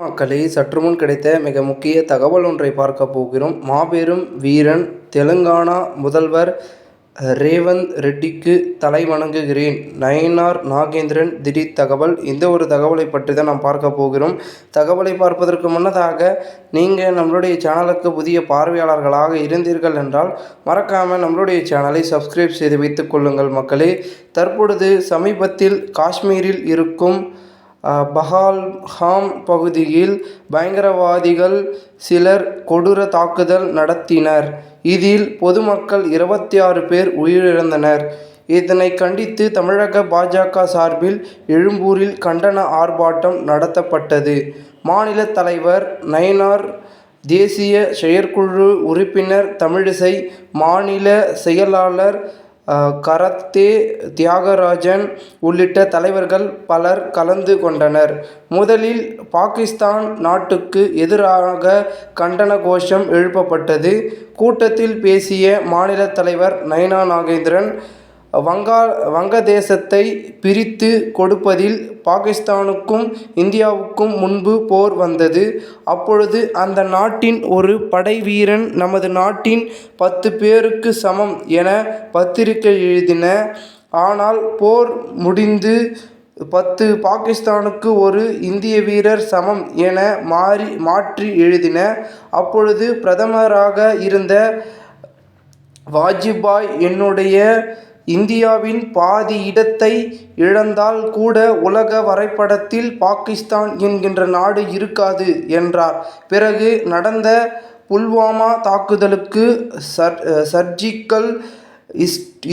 மக்களே, சற்றுமுன் கிடைத்த மிக முக்கிய தகவல் ஒன்றை பார்க்க போகிறோம். மாபெரும் வீரன் தெலுங்கானா முதல்வர் ரேவந்த் ரெட்டிக்கு தலை வணங்குகிறேன். நயினார் நாகேந்திரன் திடீர் தகவல். இந்த ஒரு தகவலை பற்றி தான் நாம் பார்க்க போகிறோம். தகவலை பார்ப்பதற்கு முன்னதாக நீங்கள் நம்மளுடைய சேனலுக்கு புதிய பார்வையாளர்களாக இருந்தீர்கள் என்றால் மறக்காமல் நம்மளுடைய சேனலை சப்ஸ்கிரைப் செய்து வைத்துக் கொள்ளுங்கள். மக்களே, தற்பொழுது சமீபத்தில் காஷ்மீரில் இருக்கும் பஹல்காம் பகுதியில் பயங்கரவாதிகள் சிலர் கொடூர தாக்குதல் நடத்தினர். இதில் பொதுமக்கள் 26 பேர் உயிரிழந்தனர். இதனை கண்டித்து தமிழக பாஜக சார்பில் எழும்பூரில் கண்டன ஆர்ப்பாட்டம் நடத்தப்பட்டது. மாநில தலைவர் நயினார், தேசிய செயற்குழு உறுப்பினர் தமிழிசை, மாநில செயலாளர் கரத்தே தியாகராஜன் உள்ளிட்ட தலைவர்கள் பலர் கலந்து கொண்டனர். முதலில் பாகிஸ்தான் நாட்டுக்கு எதிராக கண்டன கோஷம் எழுப்பப்பட்டது. கூட்டத்தில் பேசிய மாநில தலைவர் நயினார் நாகேந்திரன், வங்கதேசத்தை பிரித்து கொடுப்பதில் பாகிஸ்தானுக்கும் இந்தியாவுக்கும் முன்பு போர் வந்தது. அப்பொழுது அந்த நாட்டின் ஒரு படை வீரன் நமது நாட்டின் 10 பேருக்கு சமம் என பத்திரிகை எழுதின. ஆனால் போர் முடிந்து 10 பாகிஸ்தானுக்கு ஒரு இந்திய வீரர் சமம் என மாற்றி எழுதின. அப்பொழுது பிரதமராக இருந்த வாஜ்பாய், என்னுடைய இந்தியாவின் பாதி இடத்தை இழந்தால் கூட உலக வரைபடத்தில் பாகிஸ்தான் என்கின்ற நாடு இருக்காது என்றார். பிறகு நடந்த புல்வாமா தாக்குதலுக்கு சர்ஜிக்கல்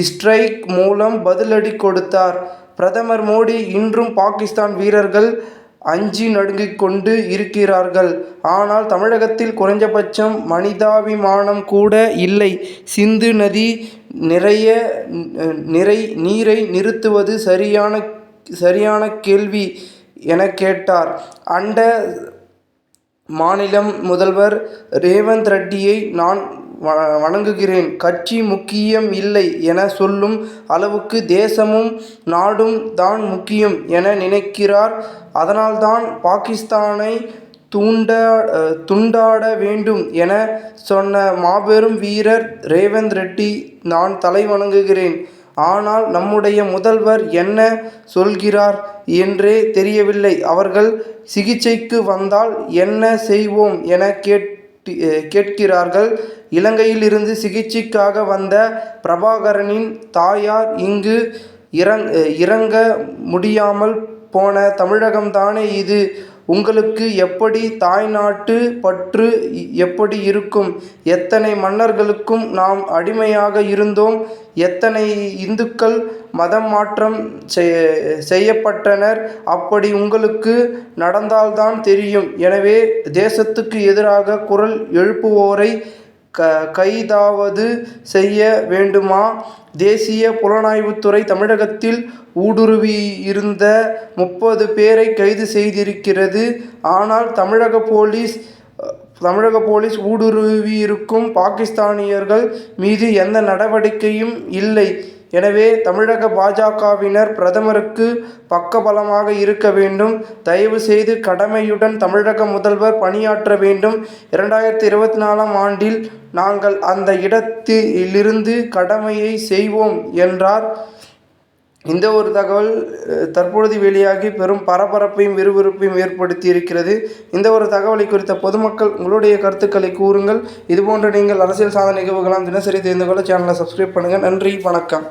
ஸ்ட்ரைக் மூலம் பதிலடி கொடுத்தார். பிரதமர் மோடி, இன்றும் பாகிஸ்தான் வீரர்கள் அஞ்சி நடுங்கிக் கொண்டு இருக்கிறார்கள். ஆனால் தமிழகத்தில் குறைஞ்சபட்சம் மனிதாபிமானம் கூட இல்லை. சிந்து நதி நீரை நிறுத்துவது சரியான கேள்வி என கேட்டார். அண்ட மாநிலம் முதல்வர் ரேவந்த் ரெட்டியை நான் வணங்குகிறேன். கட்சி முக்கியம் இல்லை என சொல்லும் அளவுக்கு தேசமும் நாடும் தான் முக்கியம் என நினைக்கிறார். அதனால்தான் பாகிஸ்தானை துண்டாட வேண்டும் என சொன்ன மாபெரும் வீரர் ரேவந்த் ரெட்டி நான் தலை வணங்குகிறேன். ஆனால் நம்முடைய முதல்வர் என்ன சொல்கிறார் என்றே தெரியவில்லை. அவர்கள் சிகிச்சைக்கு வந்தால் என்ன செய்வோம் என கேட்கிறார்கள். இலங்கையில் இருந்து சிகிச்சைக்காக வந்த பிரபாகரனின் தாயார் இங்கு இறங்க முடியாமல் போன தமிழகம்தானே இது. உங்களுக்கு எப்படி தாய்நாட்டு பற்று எப்படி இருக்கும்? எத்தனை மன்னர்களுக்கும் நாம் அடிமையாக இருந்தோம். எத்தனை இந்துக்கள் மதம் மாற்றம் செய்யப்பட்டனர். அப்படி உங்களுக்கு நடந்தால்தான் தெரியும். எனவே தேசத்துக்கு எதிராக குரல் எழுப்புவோரை கைதாவது செய்ய வேண்டுமா? தேசிய புலனாய்வுத்துறை தமிழகத்தில் ஊடுருவியிருந்த 30 பேரை கைது செய்திருக்கிறது. ஆனால் தமிழக போலீஸ் ஊடுருவியிருக்கும் பாகிஸ்தானியர்கள் மீது எந்த நடவடிக்கையும் இல்லை. எனவே தமிழக பாஜகவினர் பிரதமருக்கு பக்கபலமாக இருக்க வேண்டும். தயவு செய்து கடமையுடன் தமிழக முதல்வர் பணியாற்ற வேண்டும். 2024ஆம் ஆண்டில் நாங்கள் அந்த இடத்திலிருந்து கடமையை செய்வோம் என்றார். இந்த ஒரு தகவல் தற்பொழுது வெளியாகி பெரும் பரபரப்பையும் விறுவிறுப்பையும் ஏற்படுத்தி இருக்கிறது. இந்த ஒரு தகவலை குறித்த பொதுமக்கள் உங்களுடைய கருத்துக்களை கூறுங்கள். இதுபோன்று நீங்கள் அரசியல் சாதனை நிகழ்வுகளாம் தினசரி தெரிந்து கொள்ள சேனலை சப்ஸ்கிரைப் பண்ணுங்கள். நன்றி, வணக்கம்.